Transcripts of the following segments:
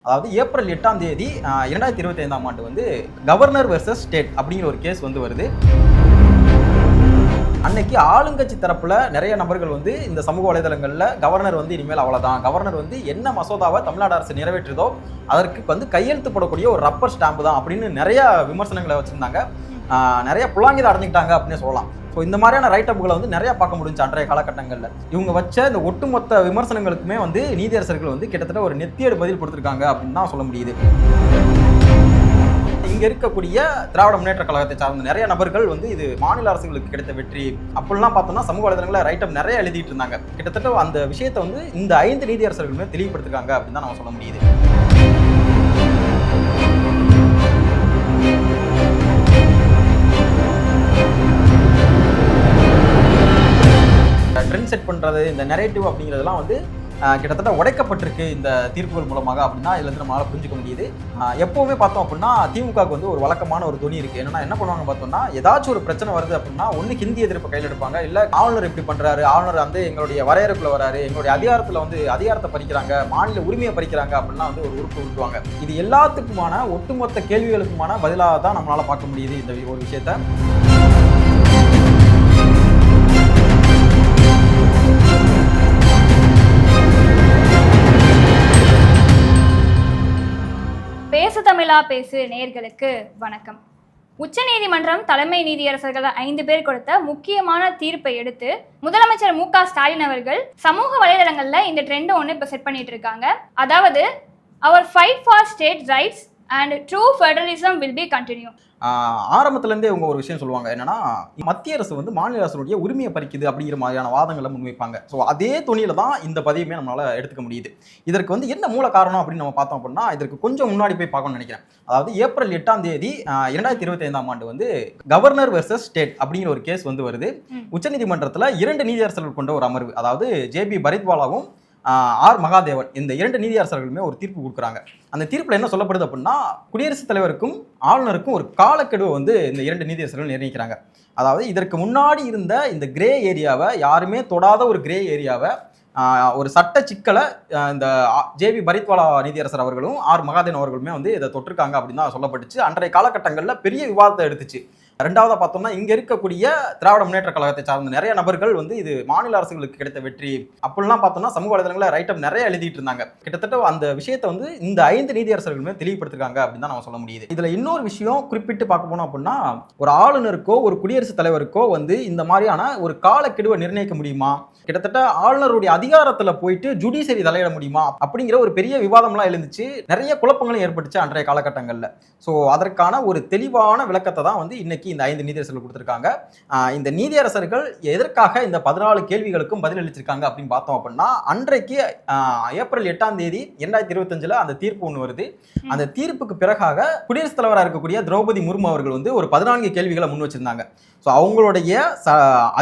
அதாவது ஏப்ரல் 8ஆம் தேதி 2025ஆம் ஆண்டு வந்து கவர்னர் வெர்சஸ் ஸ்டேட் அப்படிங்கிற ஒரு கேஸ் வந்து வருது. அன்னைக்கு ஆளுங்கட்சி தரப்புல நிறைய நபர்கள் வந்து இந்த சமூக வலைதளங்கள்ல கவர்னர் வந்து இனிமேல் அவ்வளவுதான், கவர்னர் வந்து என்ன மசோதாவை தமிழ்நாடு அரசு நிறைவேற்றுதோ அதற்கு வந்து கையெழுத்து போடக்கூடிய ஒரு ரப்பர் ஸ்டாம்பு தான் அப்படின்னு நிறைய விமர்சனங்களை வச்சிருந்தாங்க. நிறைய புல்லாங்கிதை அடைஞ்சிக்கிட்டாங்க அப்படின்னு சொல்லலாம். ஸோ இந்த மாதிரியான ரைட்டப்புகளை வந்து நிறைய பார்க்க முடிஞ்சு அன்றைய காலகட்டங்களில். இவங்க வச்ச இந்த ஒட்டுமொத்த விமர்சனங்களுக்குமே வந்து நீதியரசர்கள் வந்து கிட்டத்தட்ட ஒரு நெத்தியேடு பதில் கொடுத்துருக்காங்க அப்படின்னு தான் சொல்ல முடியுது. இங்க இருக்கக்கூடிய திராவிட முன்னேற்ற கழகத்தை சார்ந்த நிறைய நபர்கள் வந்து இது மாநில அரசுகளுக்கு கிடைத்த வெற்றி அப்படிலாம் பார்த்தோம்னா சமூக வலைதளங்களில் ரைட்டப் நிறைய எழுதிட்டு இருந்தாங்க. கிட்டத்தட்ட அந்த விஷயத்தை வந்து இந்த 5 நீதியரசர்களுமே தெளிவுபடுத்திருக்காங்க அப்படின்னு தான் நம்ம சொல்ல முடியுது. ட்ரெண்ட் செட் பண்றது, இந்த நரேட்டிவ் அப்படிங்கிறதெல்லாம் வந்து கிட்டத்தட்ட உடைக்கப்பட்டிருக்கு இந்த தீர்ப்புகள் மூலமாக அப்படின்னா இதுல இருந்து நம்மளால புரிஞ்சுக்க முடியுது. எப்பவுமே பார்த்தோம் அப்படின்னா திமுகவுக்கு வந்து ஒரு வழக்கமான ஒரு துணி இருக்கு. என்னன்னா என்ன பண்ணுவாங்க பார்த்தோம்னா, ஏதாச்சும் ஒரு பிரச்சனை வருது அப்படின்னா ஒண்ணு ஹிந்தி எதிர்ப்பு கையில் எடுப்பாங்க, இல்ல ஆளுநர் எப்படி பண்றாரு, ஆளுநர் வந்து எங்களுடைய வரையறைக்குள்ள வராரு, எங்களுடைய அதிகாரத்துல வந்து அதிகாரத்தை பறிக்கிறாங்க, மாநில உரிமையை பறிக்கிறாங்க அப்படின்னா வந்து ஒரு உறுப்பு விட்டுவாங்க. இது எல்லாத்துக்குமான ஒட்டுமொத்த கேள்விகளுக்குமான பதிலாக தான் நம்மளால பார்க்க முடியுது இந்த ஒரு விஷயத்த. பேசு தமிழா பேசு நேயர்களுக்கு வணக்கம். உச்சநீதிமன்றம் தலைமை நீதியரசர்கள் 5 பேர் கொடுத்த முக்கியமான தீர்ப்பை எடுத்து முதலமைச்சர் மு.க. ஸ்டாலின் அவர்கள் சமூக வலைதளங்கள்ல இந்த ட்ரெண்ட் ஒன்று இப்போ செட் பண்ணிட்டு இருக்காங்க. அதாவது அவர் fight for state rights and true federalism will be continue. ஆரம்பத்திலேருந்தே இவங்க ஒரு விஷயம் சொல்லுவாங்க, என்னன்னா மத்திய அரசு வந்து மாநில அரசுடைய உரிமையை பறிக்குது அப்படிங்கிற மாதிரியான வாதங்களை முன்வைப்பாங்க. ஸோ அதே துணியில தான் இந்த பதிவுமே நம்மளால எடுத்துக்க முடியுது. இதற்கு வந்து என்ன மூல காரணம் அப்படின்னு நம்ம பார்த்தோம் அப்படின்னா, இதற்கு கொஞ்சம் முன்னாடி போய் பார்க்கணும்னு நினைக்கிறேன். அதாவது ஏப்ரல் 8ஆம் தேதி 2025ஆம் ஆண்டு வந்து கவர்னர் வெர்சஸ் ஸ்டேட் அப்படிங்கிற ஒரு கேஸ் வந்து வருது. உச்சநீதிமன்றத்தில் 2 நீதியரசர்கள் கொண்ட ஒரு அமர்வு, அதாவது ஜேபி பரித்வாலாவும் ஆர் மகாதேவன், இந்த 2 நீதியரசர்களுமே ஒரு தீர்ப்பு கொடுக்குறாங்க. அந்த தீர்ப்பில் என்ன சொல்லப்படுது அப்படின்னா, குடியரசுத் தலைவருக்கும் ஆளுநருக்கும் ஒரு காலக்கெடுவை வந்து இந்த 2 நீதியரசர்கள் நிர்ணயிக்கிறாங்க. அதாவது இதற்கு முன்னாடி இருந்த இந்த கிரே ஏரியாவை, யாருமே தொடாத ஒரு கிரே ஏரியாவை ஒரு சட்ட சிக்கலை இந்த ஜேபி பரித்வாலா நீதியரசர் அவர்களும் ஆர் மகாதேவன் அவர்களுமே வந்து இதை தொட்டிருக்காங்க அப்படின்னு தான் சொல்லப்பட்டுச்சு. அன்றைய காலகட்டங்களில் பெரிய விவாதத்தை எடுத்துச்சு. ரெண்டாவதா பார்த்தோம்னா, இங்க இருக்கக்கூடிய திராவிட முன்னேற்ற கழகத்தை சார்ந்த நிறைய நபர்கள் வந்து இது மாநில அரசுகளுக்கு கிடைத்த வெற்றி அப்படிலாம் பார்த்தோம்னா சமூக வலைதளங்களில் ரைட்டப் நிறைய எழுதிட்டு இருந்தாங்க. கிட்டத்தட்ட அந்த விஷயத்தை வந்து இந்த 5 நீதியரசர்களுமே தெளிவுபடுத்திருக்காங்க அப்படின்னு தான் நம்ம சொல்ல முடியுது. இதுல இன்னொரு விஷயம் குறிப்பிட்டு பார்க்க போனோம் அப்படின்னா, ஒரு ஆளுநருக்கோ ஒரு குடியரசுத் தலைவருக்கோ வந்து இந்த மாதிரியான ஒரு காலக்கெடுவை நிர்ணயிக்க முடியுமா, கிட்டத்தட்ட ஆளுநருடைய அதிகாரத்துல போயிட்டு ஜுடிஷியரி தலையிட முடியுமா அப்படிங்கிற ஒரு பெரிய விவாதம்லாம் எழுந்துச்சு. நிறைய குழப்பங்களும் ஏற்பட்டுச்சு அன்றைய காலகட்டங்கள்ல. ஸோ அதற்கான ஒரு தெளிவான விளக்கத்தை தான் வந்து இன்னைக்கு இந்த 5 நீதியரசர்கள் கொடுத்திருக்காங்க. இந்த நீதியரசர்கள் எதற்காக இந்த 14 கேள்விகளுக்கும் பதில் அளிச்சிருக்காங்க அப்படின்னு பார்த்தோம் அப்படின்னா, அன்றைக்கு ஏப்ரல் 8ஆம் தேதி 2025 அந்த தீர்ப்பு ஒன்று வருது. அந்த தீர்ப்புக்கு பிறகாக குடியரசுத் தலைவராக இருக்கக்கூடிய திரௌபதி முர்மு அவர்கள் வந்து ஒரு 14 கேள்விகளை முன் வச்சிருந்தாங்க. ஸோ அவங்களுடைய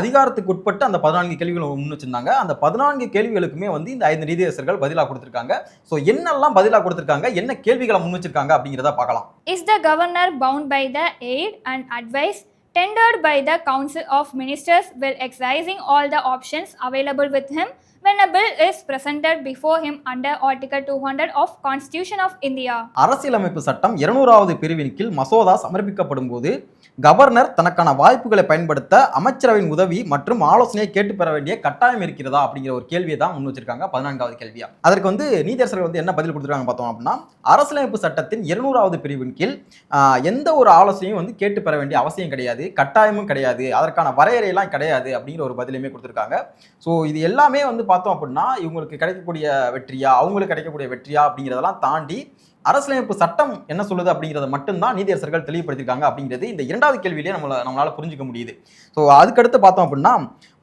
அதிகாரத்துக்கு உட்பட்டு அந்த 14 கேள்விகளை முன் வச்சிருந்தாங்க. அந்த 14 கேள்விகளுக்குமே வந்து இந்த 5 நீதியரசர்கள் பதிலாக கொடுத்திருக்காங்க. ஸோ என்னெல்லாம் பதிலாக கொடுத்திருக்காங்க, என்ன கேள்விகளை முன் வச்சிருக்காங்க அப்படிங்கிறத பார்க்கலாம். Is the governor bound by the aid and advice tendered by the Council of Ministers while exercising all the options available with him when a bill is presented before him under Article 200 of Constitution of India? அரசியலமைப்பு சட்டம் 200வது பிரிவின் கீழ் மசோதா சமர்ப்பிக்கப்படும் போது governor தனக்கான வாய்ப்புகளை பயன்படுத்த அமைச்சரவையின் உதவி மற்றும் ஆலோசனையை கேட்டு பெற வேண்டிய கட்டாயம் இருக்கிறதா அப்படிங்கிற ஒரு கேள்வியை தான் முன் வச்சிருக்காங்க 14வது கேள்வியா. அதற்கு வந்து நீதியரசர்கள் வந்து என்ன பதில் கொடுத்துருக்காங்க பார்த்தோம் அப்படின்னா, அரசியலமைப்பு சட்டத்தின் 200வது பிரிவின் கீழ் எந்த ஒரு ஆலோசனையும் வந்து கேட்டு பெற வேண்டிய அவசியம் கிடையாது, கட்டாயமும் கிடையாது, அதற்கான வரையறையெல்லாம் கிடையாது அப்படிங்கிற ஒரு பதிலுமே கொடுத்துருக்காங்க. ஸோ இது எல்லாமே வந்து பார்த்தோம் அப்படின்னா இவங்களுக்கு கிடைக்கக்கூடிய வெற்றியா, அவங்களுக்கு கிடைக்கக்கூடிய வெற்றியா அப்படிங்கிறதெல்லாம் தாண்டி அரசியலமைப்பு சட்டம் என்ன சொல்லுது அப்படிங்கிறத மட்டும்தான் நீதியரசர்கள் தெளிவுபடுத்திருக்காங்க அப்படிங்கிறது இந்த 2வது கேள்வியிலேயே நம்மளால புரிஞ்சுக்க முடியுது. ஸோ அதுக்கடுத்து பார்த்தோம் அப்படின்னா,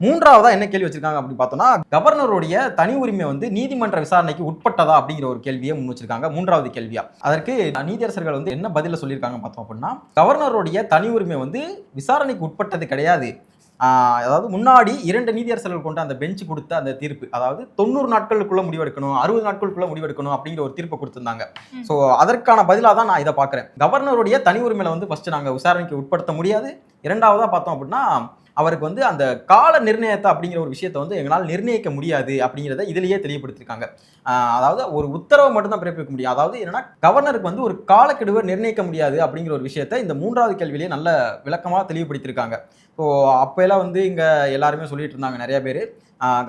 3வதா என்ன கேள்வி வச்சிருக்காங்க அப்படின்னு பார்த்தோம்னா, கவர்னருடைய தனி உரிமை வந்து நீதிமன்ற விசாரணைக்கு உட்பட்டதா அப்படிங்கிற ஒரு கேள்வியை முன் வச்சிருக்காங்க 3வது கேள்வியா. அதற்கு நீதியரசர்கள் வந்து என்ன பதில சொல்லியிருக்காங்க பார்த்தோம் அப்படின்னா, கவர்னருடைய தனி உரிமை வந்து விசாரணைக்கு உட்பட்டது கிடையாது. அதாவது முன்னாடி 2 நீதியரசர்கள் கொண்ட அந்த பெஞ்ச் கொடுத்த அந்த தீர்ப்பு, அதாவது 90 நாட்களுக்குள்ள முடிவெடுக்கணும், 60 நாட்களுக்குள்ள முடிவெடுக்கணும் அப்படிங்கிற ஒரு தீர்ப்பை கொடுத்திருந்தாங்க. ஸோ அதற்கான பதிலாக தான் நான் இதை பார்க்குறேன். கவர்னருடைய தனி உரிமையில வந்து ஃபர்ஸ்ட் நாங்கள் விசாரணைக்கு உட்படுத்த முடியாது, இரண்டாவதா பார்த்தோம் அப்படின்னா அவருக்கு வந்து அந்த கால நிர்ணயத்தை அப்படிங்கிற ஒரு விஷயத்தை வந்து எங்களால் நிர்ணயிக்க முடியாது அப்படிங்கிறத இதிலேயே தெளிவுபடுத்திருக்காங்க. அதாவது ஒரு உத்தரவை மட்டும் தான் பிறப்பிக்க முடியும். அதாவது என்னன்னா கவர்னருக்கு வந்து ஒரு காலக்கெடுவை நிர்ணயிக்க முடியாது அப்படிங்கிற ஒரு விஷயத்தை இந்த 3வது கேள்வியிலேயே நல்ல விளக்கமாக தெளிவுபடுத்தியிருக்காங்க. ஸோ அப்போல்லாம் வந்து இங்கே எல்லாருமே சொல்லிட்டு இருந்தாங்க நிறைய பேர்,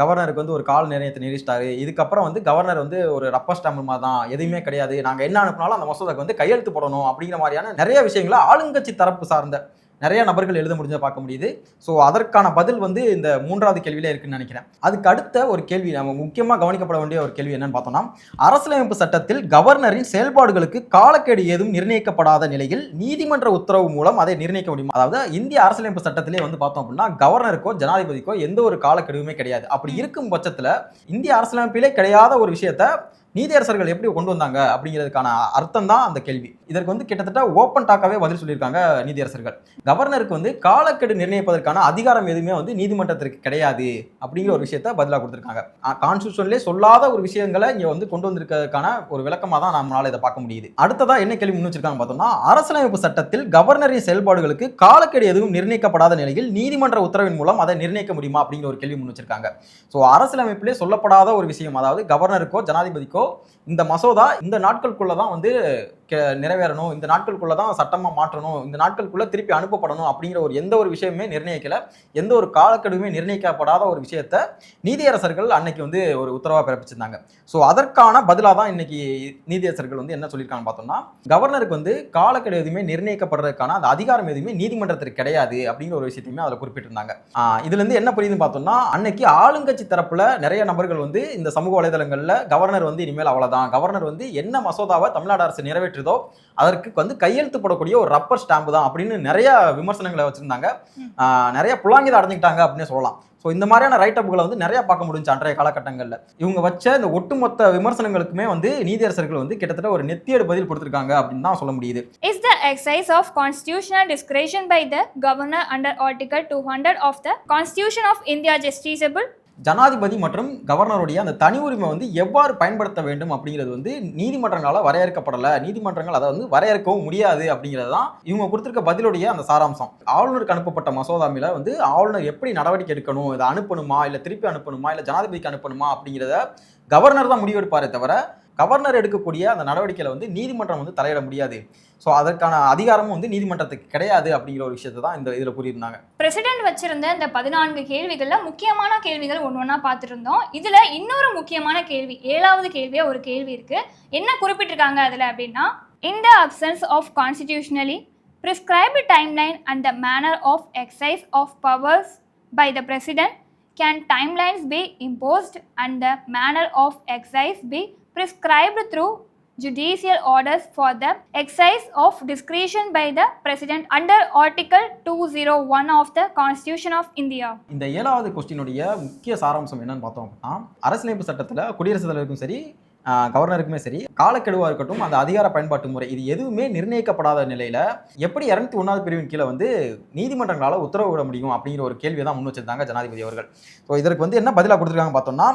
கவர்னருக்கு வந்து ஒரு கால நிர்ணயத்தை நிர்ணயிச்சிட்டாரு, இதுக்கப்புறம் வந்து கவர்னர் வந்து ஒரு ரப்பர் ஸ்டாம்பு மாதிரி தான், எதுவுமே கிடையாது, நாங்கள் என்ன அனுப்பினாலும் அந்த மசோதாக்கு வந்து கையெழுத்து போடணும் அப்படிங்கிற மாதிரியான நிறைய விஷயங்களை ஆளுங்கட்சி தரப்பு சார்ந்த நிறைய நபர்கள் எழுத முடிஞ்ச பார்க்க முடியுது. ஸோ அதற்கான பதில் வந்து இந்த 3வது கேள்வியிலே இருக்குன்னு நினைக்கிறேன். அதுக்கு அடுத்த ஒரு கேள்வி, நம்ம முக்கியமாக கவனிக்கப்பட வேண்டிய ஒரு கேள்வி என்னன்னு பார்த்தோம்னா, அரசியலமைப்பு சட்டத்தில் கவர்னரின் செயல்பாடுகளுக்கு காலக்கெடு ஏதும் நிர்ணயிக்கப்படாத நிலையில் நீதிமன்ற உத்தரவு மூலம் அதை நிர்ணயிக்க முடியும். அதாவது இந்திய அரசியலமைப்பு சட்டத்திலே வந்து பார்த்தோம் அப்படின்னா கவர்னருக்கோ ஜனாதிபதிக்கோ எந்த ஒரு காலக்கெடுவுமே கிடையாது. அப்படி இருக்கும் பட்சத்தில் இந்திய அரசியலமைப்பிலே கிடையாத ஒரு விஷயத்தை நீதியரசர்கள் எப்படி கொண்டு வந்தாங்க அப்படிங்கிறதுக்கான அர்த்தம் தான் அந்த கேள்வி. இதற்கு வந்து கிட்டத்தட்ட ஓப்பன் டாக்காவே பதில் சொல்லியிருக்காங்க நீதியரசர்கள். கவர்னருக்கு வந்து காலக்கெடு நிர்ணயிப்பதற்கான அதிகாரம் எதுவுமே வந்து நீதிமன்றத்திற்கு கிடையாது அப்படிங்கிற ஒரு விஷயத்த பதிலாக கொடுத்துருக்காங்க. கான்ஸ்டியூஷன்லேயே சொல்லாத ஒரு விஷயங்களை இங்கே வந்து கொண்டு வந்திருக்கிறதுக்கான ஒரு விளக்கமாக தான் நம்மளால இதை பார்க்க முடியுது. அடுத்ததா என்ன கேள்வி முன் வச்சிருக்காங்க பார்த்தோம்னா, அரசியலமைப்பு சட்டத்தில் கவர்னரின் செயல்பாடுகளுக்கு காலக்கெடு எதுவும் நிர்ணயிக்கப்படாத நிலையில் நீதிமன்ற உத்தரவின் மூலம் அதை நிர்ணயிக்க முடியுமா அப்படிங்கிற ஒரு கேள்வி முன் வச்சிருக்காங்க. ஸோ அரசியலமைப்பிலே சொல்லப்படாத ஒரு விஷயம், அதாவது கவர்னருக்கோ ஜனாதிபதிக்கோ இந்த மசோதா இந்த நாட்களுக்குள்ள தான் வந்து நிறைவேறணும், இந்த நாட்களுக்குள்ள தான் சட்டமா மாற்றணும், இந்த நாட்களுக்குள்ள திருப்பி அனுப்பப்படணும் அப்படிங்கிற ஒரு எந்த ஒரு விஷயமே நிர்ணயிக்கல, எந்த ஒரு காலக்கெடுவுமே நிர்ணயிக்கப்படாத ஒரு விஷயத்த நீதியரசர்கள் அன்னைக்கு வந்து ஒரு உத்தரவா பிறப்பிச்சிருந்தாங்க. ஸோ அதற்கான பதிலாக தான் இன்னைக்கு நீதியரசர்கள் வந்து என்ன சொல்லியிருக்காங்க பார்த்தோம்னா, கவர்னருக்கு வந்து காலக்கெடு எதுவுமே நிர்ணயிக்கப்படுறதுக்கான அந்த அதிகாரம் எதுவுமே நீதிமன்றத்திற்கு கிடையாது அப்படிங்கிற ஒரு விஷயத்தையுமே அதில் குறிப்பிட்டிருந்தாங்க. இதுல இருந்து என்ன புரியுதுன்னு பார்த்தோம்னா, அன்னைக்கு ஆளுங்கட்சி தரப்புல நிறைய நபர்கள் வந்து இந்த சமூக வலைதளங்கள்ல கவர்னர் வந்து இனிமேல் அவ்வளவுதான், கவர்னர் வந்து என்ன மசோதாவை தமிழ்நாடு அரசு நிறைவேற்றுதோ அதற்கு வந்து கையெழுத்து போடக்கூடிய ஒரு ரப்பர் ஸ்டாம்பு தான் அப்படின்னு நிறைய விமர்சனங்களை வச்சிருந்தாங்க. நிறைய புலாங்கித அடைஞ்சிக்கிட்டாங்க அப்படின்னு சொல்லலாம். ஸோ இந்த மாதிரியான ரைட் அப்புகளை வந்து நிறைய பார்க்க முடிஞ்சு அன்றைய காலகட்டங்களில். இவங்க வச்ச இந்த ஒட்டுமொத்த விமர்சனங்களுக்குமே வந்து நீதியரசர்கள் வந்து கிட்டத்தட்ட ஒரு நெத்தியடு பதில் கொடுத்துருக்காங்க அப்படின்னு தான் சொல்ல முடியுது. Is the exercise of constitutional discretion by the governor under Article 200 of the Constitution of India justiciable? ஜனாதிபதி மற்றும் கவர்னருடைய அந்த தனி உரிமை வந்து எவ்வாறு பயன்படுத்த வேண்டும் அப்படிங்கிறது வந்து நீதிமன்றங்களால் வரையறுக்கப்படலை, நீதிமன்றங்கள் அதை வந்து வரையறுக்கவும் முடியாது அப்படிங்கிறது தான் இவங்க கொடுத்துருக்க பதிலுடைய அந்த சாராம்சம். ஆளுநருக்கு அனுப்பப்பட்ட மசோதா மேல வந்து ஆளுநர் எப்படி நடவடிக்கை எடுக்கணும், இதை அனுப்பணுமா இல்லை திருப்பி அனுப்பணுமா இல்லை ஜனாதிபதிக்கு அனுப்பணுமா அப்படிங்கிறத கவர்னர் தான் முடிவெடுப்பாரே தவிர கவர்னர் எடுக்கக்கூடிய அந்த நடவடிக்கையில் வந்து நீதிமன்றம் வந்து தலையிட முடியாது. ஸோ அதற்கான அதிகாரமும் வந்து நீதிமன்றத்துக்கு கிடையாது அப்படிங்கிற ஒரு விஷயத்தை தான் இந்த இதில் கூறியிருந்தாங்க. பிரசிடென்ட் வச்சிருந்த இந்த 14 கேள்விகளில் முக்கியமான கேள்விகள் ஒன்று ஒன்றா பார்த்துட்டு இருந்தோம். இதில் இன்னொரு முக்கியமான கேள்வி, 7வது கேள்வியாக ஒரு கேள்வி இருக்கு. என்ன குறிப்பிட்டிருக்காங்க அதில் அப்படின்னா, in the absence of constitutionally prescribed timeline and the manner of exercise of powers by the president, can timelines be imposed and the manner of exercise be prescribed through judicial orders for the exercise of discretion by the president under Article 201 of the Constitution of India? இந்த 7வது கொஸ்டினுடைய முக்கிய சாராம்சம் என்னன்னு பார்த்தோம் அப்படின்னா, அரசியலமைப்பு சட்டத்தில் குடியரசுத் தலைவருக்கும் சரி கவர்னருக்குமே சரி காலக்கெடுவாக இருக்கட்டும் அந்த அதிகார பயன்பாட்டு முறை இது எதுவுமே நிர்ணயிக்கப்படாத நிலையில் எப்படி 201வது பிரிவின் கீழே வந்து நீதிமன்றங்களால் உத்தரவு விட முடியும் அப்படிங்கிற ஒரு கேள்வியை தான் முன் வச்சிருந்தாங்க ஜனாதிபதி அவர்கள். ஸோ இதற்கு வந்து என்ன பதிலாக கொடுத்துருக்காங்க பார்த்தோம்னா,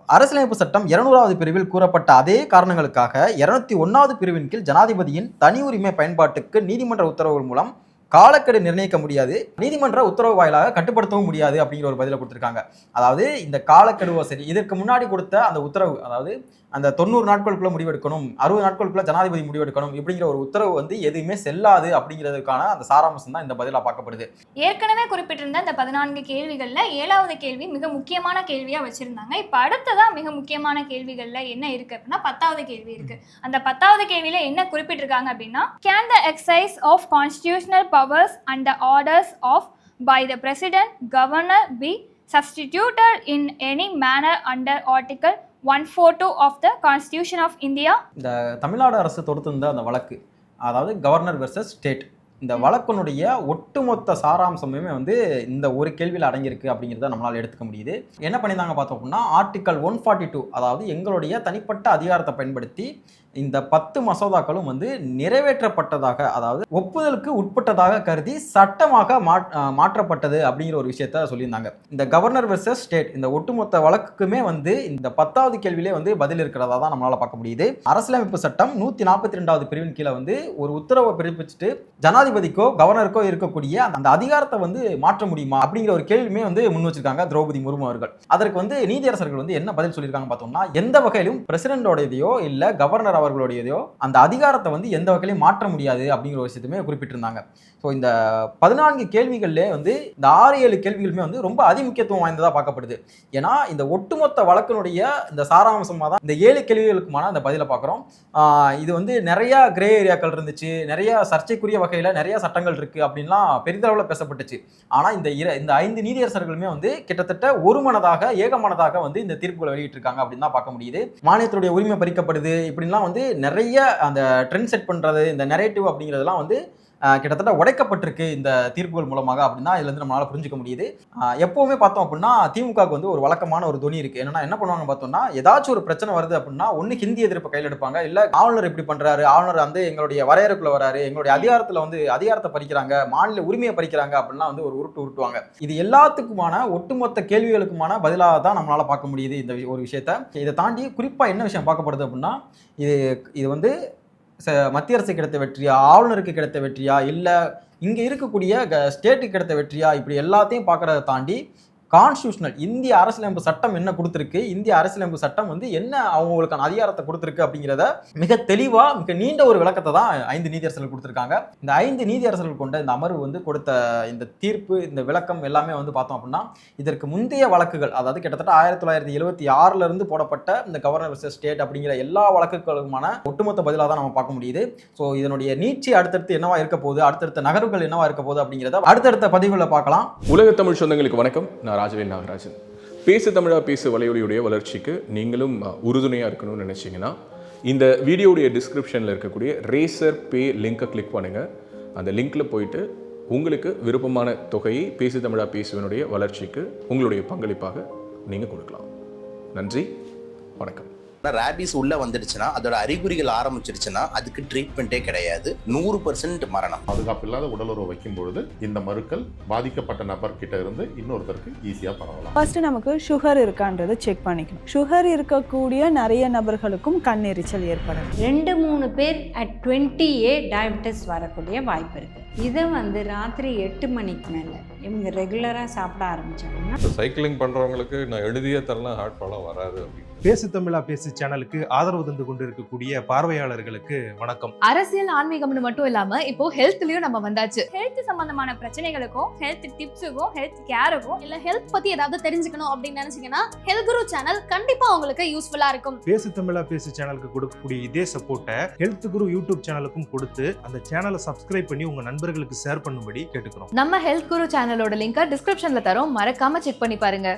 அரசியலமைப்பு சட்டம் 200வது பிரிவில் கூறப்பட்ட அதே காரணங்களுக்காக 201வது பிரிவின் கீழ் ஜனாதிபதியின் தனி உரிமை பயன்பாட்டுக்கு நீதிமன்ற உத்தரவுகள் மூலம் காலக்கெடு நிர்ணயிக்க முடியாது, நீதிமன்ற உத்தரவு வாயிலாக கட்டுப்படுத்தவும் முடியாது அப்படிங்கிற ஒரு பதிலை கொடுத்துருக்காங்க. அதாவது இந்த காலக்கெடுவோ சரி, இதற்கு முன்னாடி கொடுத்த அந்த உத்தரவு, அதாவது அந்த 90 நாட்களுக்குள்ள முடிவெடுக்கணும், 60 நாட்களுக்குள்ள ஜனாதிபதி முடிவெடுக்கணும் இப்படிங்கிற ஒரு உத்தரவு வந்து எதுவுமே செல்லாது அப்படிங்கிறதுக்கான அந்த சாராம்சம் தான் இந்த பதிலாக பார்க்கப்படுது. ஏற்கனவே குறிப்பிட்டிருந்த இந்த 14 கேள்விகள்ல 7வது கேள்வி மிக முக்கியமான கேள்வியா வச்சிருந்தாங்க. இப்ப அடுத்ததா மிக முக்கியமான கேள்விகள்ல என்ன இருக்கு அப்படின்னா 10வது கேள்வி இருக்கு. அந்த 10வது கேள்வியில என்ன குறிப்பிட்டிருக்காங்க அப்படின்னா, can the exercise of constitutional powers and the orders of by the president governor be substituted in any manner under Article 142 of the Constitution of India? இந்த தமிழ்நாடு அரசு தொடுத்திருந்த அந்த வழக்கு, அதாவது கவர்னர் வெர்சஸ் ஸ்டேட், இந்த வழக்கினுடைய ஒட்டுமொத்த சாராம்சமே வந்து இந்த ஒரு கேள்வியில் அடங்கியிருக்கு அப்படிங்கிறத நம்மளால் எடுத்துக்க முடியுது. என்ன பண்ணியிருந்தாங்க பார்த்தோம் அப்படின்னா, ஆர்டிக்கல் 142, அதாவது எங்களுடைய தனிப்பட்ட அதிகாரத்தை பயன்படுத்தி இந்த 10 மசோதாக்களும் வந்து நிறைவேற்றப்பட்டதாக, அதாவது ஒப்புதலுக்கு உட்பட்டதாக கருதி சட்டமாக மாற்றப்பட்டது அப்படிங்கிற ஒரு விஷயத்த சொல்லியிருந்தாங்க. இந்த கவர்னர் வெர்சஸ் ஸ்டேட் இந்த ஒட்டுமொத்த வழக்குக்குமே வந்து இந்த 10வது கேள்வியிலே வந்து பதில் இருக்கிறதா தான் நம்மளால பார்க்க முடியுது. அரசியலமைப்பு சட்டம் 142வது பிரிவின் கீழே வந்து ஒரு உத்தரவை பிறப்பிச்சுட்டு ஜனாதிபதிக்கோ கவர்னருக்கோ இருக்கக்கூடிய அந்த அதிகாரத்தை வந்து மாற்ற முடியுமா அப்படிங்கிற ஒரு கேள்வியுமே வந்து முன் வச்சிருக்காங்க திரௌபதி முர்மு அவர்கள். அதற்கு வந்து நீதியரசர்கள் வந்து என்ன பதில் சொல்லியிருக்காங்க பார்த்தோம்னா, எந்த வகையிலும் பிரசிடென்டோடையதையோ இல்ல கவர்னர் அவர்களுடையதையோ அந்த அதிகாரத்தை வந்து எந்த வகையிலும் மாற்ற முடியாது அப்படிங்கிற ஒரு விஷயத்தையுமே குறிப்பிட்டிருந்தாங்க. ஸோ இந்த 14 கேள்விகள்லேயே வந்து இந்த 6-7 கேள்விகளுமே வந்து ரொம்ப அதிமுக்கியத்துவம் வாய்ந்ததாக பார்க்கப்படுது. ஏன்னா இந்த ஒட்டுமொத்த வழக்கினுடைய இந்த சாராம்சமாக தான் இந்த 7 கேள்விகளுக்குமான அந்த பதிலை பார்க்குறோம். இது வந்து நிறைய கிரே ஏரியாக்கள் இருந்துச்சு, நிறைய சர்ச்சைக்குரிய வகையில் நிறைய சட்டங்கள் இருக்குது அப்படின்லாம் பெரிதளவில் பேசப்பட்டுச்சு. ஆனால் இந்த 5 நீதியரசர்களுமே வந்து கிட்டத்தட்ட ஒருமனதாக ஏகமனதாக வந்து இந்த தீர்ப்புகளை வெளியிட்டிருக்காங்க அப்படின்னு தான் பார்க்க முடியுது. மாநிலத்துடைய உரிமை பறிக்கப்படுது இப்படின்லாம் வந்து நிறைய அந்த ட்ரெண்ட் செட் பண்ணுறது, இந்த நெரேட்டிவ் அப்படிங்கிறதுலாம் வந்து கிட்டத்தட்ட உடைக்கப்பட்டிருக்கு இந்த தீர்ப்புகள் மூலமாக அப்படின்னா இதுல இருந்து நம்மளால புரிஞ்சுக்க முடியுது. எப்பவுமே பார்த்தோம் அப்படின்னா திமுகவுக்கு வந்து ஒரு வழக்கமான ஒரு துணி இருக்கு. என்னன்னா என்ன பண்ணுவாங்க பார்த்தோம்னா, ஏதாச்சும் ஒரு பிரச்சனை வருது அப்படின்னா ஒன்னு ஹிந்தி எதிர்ப்பு கையில் எடுப்பாங்க, இல்ல ஆளுநர் இப்படி பண்றாரு, ஆளுநர் வந்து எங்களுடைய வரையறைக்குள்ள வராரு, எங்களுடைய அதிகாரத்துல வந்து அதிகாரத்தை பறிக்கிறாங்க, மாநில உரிமையை பறிக்கிறாங்க அப்படின்னா வந்து ஒரு உருட்டுவாங்க. இது எல்லாத்துக்குமான ஒட்டுமொத்த கேள்விகளுக்குமான பதிலாக தான் நம்மளால பார்க்க முடியுது இந்த ஒரு விஷயத்த. இதை தாண்டி குறிப்பா என்ன விஷயம் பார்க்கப்படுது அப்படின்னா, இது வந்து மத்திய அரசு கிடைத்த வெற்றியா, ஆளுநருக்கு கிடைத்த வெற்றியா, இல்லை இங்கே இருக்கக்கூடிய ஸ்டேட்டுக்கு கிடைத்த வெற்றியா, இப்படி எல்லாத்தையும் பார்க்கறத தாண்டி கான்ஸ்டியூஷனல் இந்திய அரசியலமைப்பு சட்டம் என்ன கொடுத்துருக்கு, இந்திய அரசியலமைப்பு சட்டம் வந்து என்ன அவங்களுக்கான அதிகாரத்தை கொடுத்துருக்கு அப்படிங்கிறத மிக தெளிவாக மிக நீண்ட ஒரு விளக்கத்தை தான் 5 நீதியரசர்கள் கொடுத்துருக்காங்க. இந்த 5 நீதியரசர்கள் கொண்ட இந்த அமர்வு வந்து கொடுத்த இந்த தீர்ப்பு, இந்த விளக்கம் எல்லாமே வந்து பார்த்தோம் அப்படின்னா இதற்கு முந்தைய வழக்குகள், அதாவது கிட்டத்தட்ட 1976 போடப்பட்ட இந்த கவர்னர் வெர்சஸ் ஸ்டேட் அப்படிங்கிற எல்லா வழக்குகளுக்குமான ஒட்டுமொத்த பதிலாக தான் நம்ம பார்க்க முடியுது. ஸோ இதனுடைய நீட்சி அடுத்தடுத்து என்னவா இருக்க போகுது, அடுத்தடுத்த நகர்வுகள் என்னவா இருக்க போகுது அப்படிங்கிறத அடுத்தடுத்த பதிவுகளை பார்க்கலாம். உலக தமிழ் சொந்தங்களுக்கு வணக்கம். நான் ராஜவேல் நாகராஜன். பேசு தமிழா பேசு வலையொலியுடைய வளர்ச்சிக்கு நீங்களும் உறுதுணையாக இருக்கணும்னு நினச்சிங்கன்னா இந்த வீடியோடைய டிஸ்கிரிப்ஷனில் இருக்கக்கூடிய ரேசர் பே லிங்கை கிளிக் பண்ணுங்கள். அந்த லிங்க்கில் போயிட்டு உங்களுக்கு விருப்பமான தொகையை பேசு தமிழா பேசுவனுடைய வளர்ச்சிக்கு உங்களுடைய பங்களிப்பாக நீங்கள் கொடுக்கலாம். நன்றி, வணக்கம். ரேபிஸ் உள்ள வந்துடுச்சுன்னா, அதோட அறிகுறிகள் ஆரம்பிச்சிருச்சுன்னா அதுக்கு ட்ரீட்மெண்ட்டே கிடையாது. 100% மரணம். பாதுகாப்பு இல்லாத உடலுறவு வைக்கும் பொழுது இந்த மருக்கள் பாதிக்கப்பட்ட நபர் கிட்ட இருந்து இன்னொருத்தருக்கு ஈஸியா பரவலாம். ஃபர்ஸ்ட் நமக்கு சுகர் இருக்கான்றதை செக் பண்ணிக்கணும். சுகர் இருக்கக்கூடிய நிறைய நபர்களுக்கும் கண்ணெரிச்சல் ஏற்படும். 2-3 பேர் at 20A டயபெட்டிஸ் வரக்கூடிய வாய்ப்பு இருக்கு. இதை வந்து ராத்திரி 8 மணிக்கு மேலே இவங்க ரெகுலராக சாப்பிட ஆரம்பிச்சாங்கன்னா, சைக்கிளிங் பண்ணுறவங்களுக்கு நான் எழுதியே தரலாம், ஹார்ட் ப்ராப்ளம் வராது அப்படின்னு. பேசு தமிழா பேசு சேனலுக்கு ஆதரவு தந்து கொண்டிருக்கக்கூடிய பார்வையாளர்களுக்கு வணக்கம். அரசியல் ஆன்மீகம்னு மட்டும் இல்லாம இப்போ ஹெல்த்லயும் நம்ம வந்தாச்சு. ஹெல்த் சம்பந்தமான பிரச்சனைகளுக்கும், ஹெல்த் டிப்ஸுக்கும், ஹெல்த் கேருக்கும், இல்ல ஹெல்த் பத்தி ஏதாவது தெரிஞ்சுக்கணும் அப்படின்னு நினைச்சீங்கன்னா ஹெல்த் குரு சேனல் கண்டிப்பா உங்களுக்கு யூஸ்ஃபுல்லா இருக்கும். பேசு தமிழா பேசு சேனலுக்கு கொடுக்கக்கூடிய இதே சப்போர்ட்டை ஹெல்த் குரு யூடியூப் சேனலுக்கும் கொடுத்து அந்த சேனலை சப்ஸ்கிரைப் பண்ணி உங்க நண்பர்களுக்கு ஷேர் பண்ணும்படி கேட்டுக்கிறோம். நம்ம ஹெல்த் குரு சேனலோட லிங்கை டிஸ்கிரிப்ஷன்ல தரோம், மறக்காம செக் பண்ணி பாருங்க.